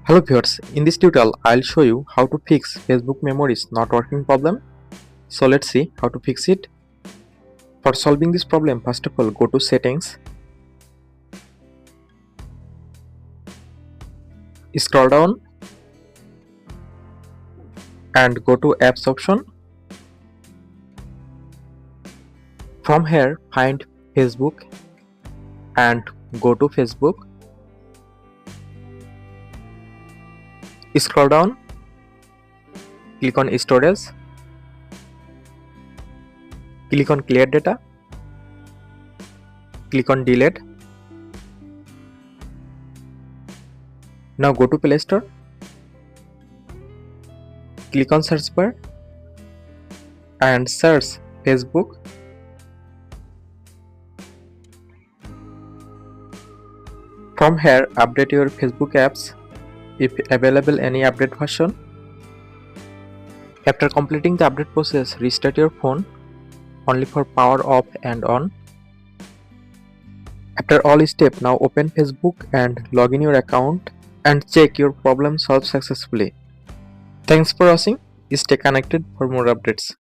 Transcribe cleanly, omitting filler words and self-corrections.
Hello viewers, in this tutorial I'll show you how to fix Facebook memories not working problem. So let's see how to fix it. For solving this problem, first of all go to settings, scroll down and go to apps option. From here find Facebook and go to Facebook. Scroll down, click on storage, click on clear data, click on delete. Now go to Play Store, click on search bar and search Facebook. From here update your Facebook apps if available any update version. After completing the update process, restart your phone only for power off and on. After all steps, now open Facebook and log in your account and check your problem solved successfully. Thanks for watching. Stay connected for more updates.